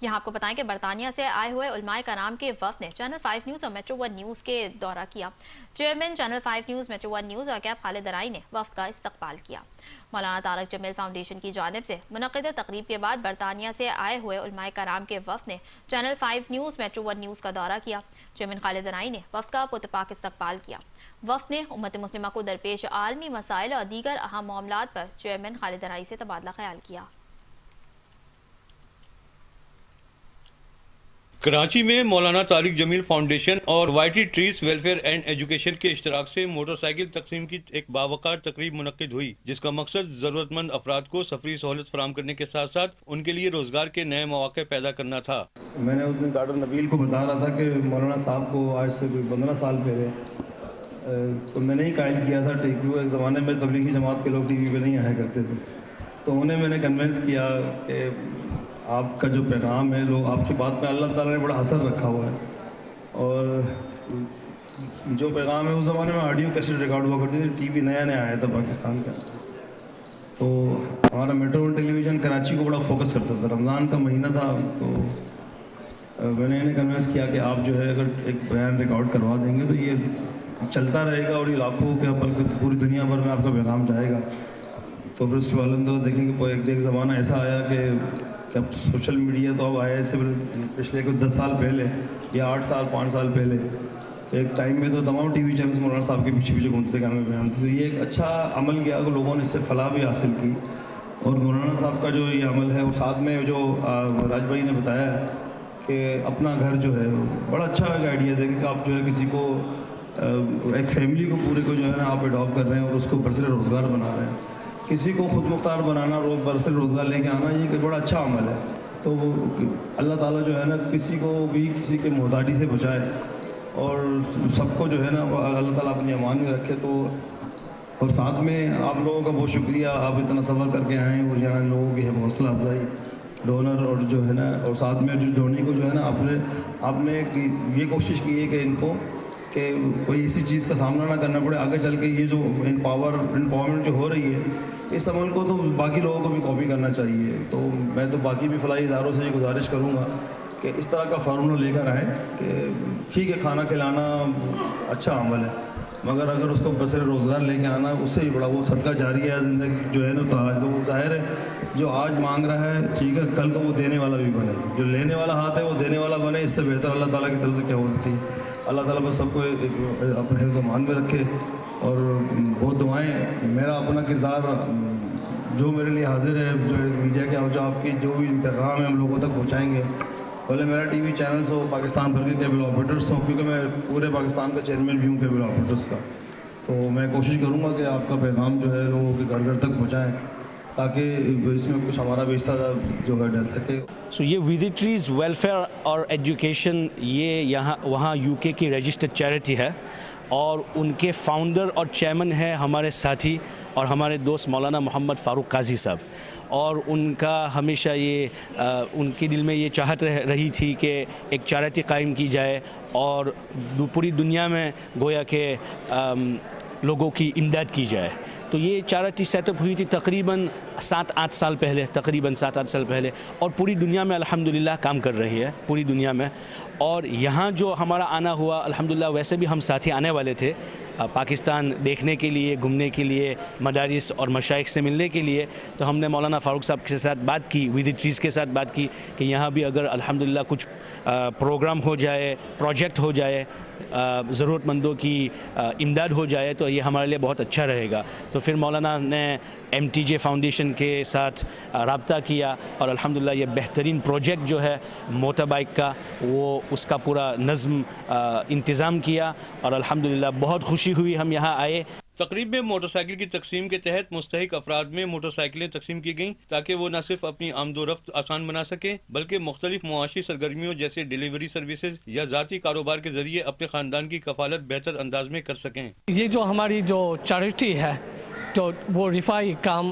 یہاں آپ کو بتائیں کہ برطانیہ سے آئے ہوئے علماء کرام کے وفد نے چینل 5 نیوز اور میٹرو 1 نیوز کے دورہ کیا۔ Chairman channel 5 news, metro 1 news اور کیب خالد رائی نے وفد کا استقبال کیا۔ مولانا طارق جمیل فاؤنڈیشن کی جانب سے منعقدہ تقریب کے بعد برطانیہ سے آئے ہوئے علماء کرام کے وفد نے چینل 5 نیوز، میٹرو 1 نیوز کا دورہ کیا۔ چیئرمین خالد رائی نے وفد کا پرتپاک استقبال کیا۔ وفد نے امت مسلمہ کو درپیش عالمی مسائل اور دیگر اہم معاملات پر چیئرمین خالد رائی سے تبادلہ خیال کیا۔ کراچی میں مولانا طارق جمیل فاؤنڈیشن اور وائٹی ٹریز ویلفیئر اینڈ ایجوکیشن کے اشتراک سے موٹر سائیکل تقسیم کی ایک باوقار تقریب منعقد ہوئی، جس کا مقصد ضرورت مند افراد کو سفری سہولت فراہم کرنے کے ساتھ ساتھ ان کے لیے روزگار کے نئے مواقع پیدا کرنا تھا۔ میں نے اس دن ڈاکٹر نبیل کو بتا رہا تھا کہ مولانا صاحب کو آج سے 15 سال پہلے تو میں نے ہی قائل کیا تھا ٹی وی، ایک زمانے میں تبلیغی جماعت کے لوگ ٹی وی پہ نہیں آیا کرتے تھے، تو انہیں میں نے کنونس کیا کہ آپ کا جو پیغام ہے، لوگ آپ کی بات میں اللہ تعالیٰ نے بڑا اثر رکھا ہوا ہے، اور جو پیغام ہے اس زمانے میں آڈیو کیسٹ ریکارڈ ہوا کرتی تھی، ٹی وی نیا نیا آیا تھا پاکستان کا، تو ہمارا میٹرو ٹیلی ویژن کراچی کو بڑا فوکس کرتا تھا۔ رمضان کا مہینہ تھا تو میں نے انہیں کنونس کیا کہ آپ جو ہے اگر ایک بیان ریکارڈ کروا دیں گے تو یہ چلتا رہے گا اور یہ لاکھوں کے بلکہ پوری دنیا بھر میں آپ کا پیغام جائے گا۔ تو پھر اس کے بعد دیکھیں گے ایک زمانہ ایسا آیا کہ اب سوشل میڈیا تو اب آیا سے پچھلے کچھ 10 سال پہلے یا 8 سال 5 سال پہلے، تو ایک ٹائم میں تو تمام ٹی وی چینلز مولانا صاحب کے پیچھے پیچھے گھومتے تھے کہ ہمیں بیان تھے، تو یہ ایک اچھا عمل کیا کہ لوگوں نے اس سے فلاح بھی حاصل کی، اور مولانا صاحب کا جو یہ عمل ہے اور ساتھ میں جو راج بھائی نے بتایا ہے کہ اپنا گھر جو ہے بڑا اچھا ایک آئیڈیا دے کہ آپ جو ہے کسی کو ایک فیملی کو پورے کو جو ہے نا آپ اڈاپٹ کر رہے ہیں اور اس کو برسر روزگار بنا رہے ہیں۔ کسی کو خود مختار بنانا، برسر روزگار لے کے آنا، یہ ایک بڑا اچھا عمل ہے۔ تو اللہ تعالیٰ جو ہے نا کسی کو بھی کسی کے محتاجی سے بچائے اور سب کو جو ہے نا اللہ تعالیٰ اپنی امان میں رکھے۔ تو اور ساتھ میں آپ لوگوں کا بہت شکریہ، آپ اتنا سفر کر کے آئیں اور یہاں لوگوں کی حوصلہ افزائی، ڈونر اور جو ہے نا، اور ساتھ میں جو ڈونی کو جو ہے نا آپ نے یہ کوشش کی ہے کہ ان کو کہ کوئی ایسی چیز کا سامنا نہ کرنا پڑے آگے چل کے۔ یہ جو امپاورمنٹ جو ہو رہی ہے، اس عمل کو تو باقی لوگوں کو بھی کاپی کرنا چاہیے۔ تو میں تو باقی بھی فلاحی اداروں سے یہ گزارش کروں گا کہ اس طرح کا فارمولہ لے کر آئیں کہ ٹھیک ہے کھانا کھلانا اچھا عمل ہے، مگر اگر اس کو برسر روزگار لے کے آنا اس سے ہی بڑا وہ صدقہ جاریہ ہے زندگی جو ہے نا، تو وہ ظاہر ہے جو آج مانگ رہا ہے ٹھیک ہے کل کو وہ دینے والا بھی بنے، جو لینے والا ہاتھ ہے وہ دینے والا بنے، اس سے بہتر اللہ تعالیٰ کی طرف سے کیا ہو سکتی ہے۔ اللہ تعالیٰ بس سب کو اپنے حفظ و امان میں رکھے، اور بہت دعائیں۔ میرا اپنا کردار جو میرے لیے حاضر ہے، جو میڈیا کے جو آپ کی جو بھی پیغام ہے ہم لوگوں تک پہنچائیں گے، بھلے میرا ٹی وی چینلز ہو، پاکستان بھر کے کیبل آپریٹرس ہوں، کیونکہ میں پورے پاکستان کا چیئرمین بھی ہوں کیبل آپریٹرس کا، تو میں کوشش کروں گا کہ آپ کا پیغام جو ہے لوگوں کے گھر گھر تک پہنچائیں تاکہ اس میں کچھ ہمارا بھی حصہ جو ہے ڈل سکے۔ یہ وزٹریز ویلفیئر اور ایجوکیشن یہ یہاں وہاں یو کے کی رجسٹرڈ چیریٹی ہے، اور ان کے فاؤنڈر اور چیئرمین ہیں ہمارے ساتھی اور ہمارے دوست مولانا محمد فاروق قاضی صاحب، اور ان کا ہمیشہ یہ ان کے دل میں یہ چاہت رہی تھی کہ ایک چیریٹی قائم کی جائے اور پوری دنیا میں گویا کہ لوگوں کی امداد کی جائے۔ تو یہ چیریٹی سیٹ اپ ہوئی تھی تقریباً 7-8 سال پہلے، اور پوری دنیا میں الحمدللہ کام کر رہی ہے پوری دنیا میں۔ اور یہاں جو ہمارا آنا ہوا الحمدللہ، ویسے بھی ہم ساتھی آنے والے تھے پاکستان دیکھنے کے لیے، گھومنے کے لیے، مدارس اور مشائخ سے ملنے کے لیے، تو ہم نے مولانا فاروق صاحب کے ساتھ بات کی، وزٹریز کے ساتھ بات کی کہ یہاں بھی اگر الحمدللہ کچھ پروگرام ہو جائے، پروجیکٹ ہو جائے، ضرورت مندوں کی امداد ہو جائے تو یہ ہمارے لیے بہت اچھا رہے گا۔ تو پھر مولانا نے MTJ فاؤنڈیشن کے ساتھ رابطہ کیا، اور الحمدللہ یہ بہترین پروجیکٹ جو ہے موٹر بائک کا، وہ اس کا پورا نظم انتظام کیا، اور الحمدللہ بہت خوشی ہوئی ہم یہاں آئے۔ تقریب میں موٹر سائیکل کی تقسیم کے تحت مستحق افراد میں موٹر سائیکلیں تقسیم کی گئیں تاکہ وہ نہ صرف اپنی آمد و رفت آسان بنا سکیں بلکہ مختلف معاشی سرگرمیوں جیسے ڈیلیوری سروسز یا ذاتی کاروبار کے ذریعے اپنے خاندان کی کفالت بہتر انداز میں کر سکیں۔ یہ جو ہماری جو چیریٹی ہے، جو وہ رفائی کام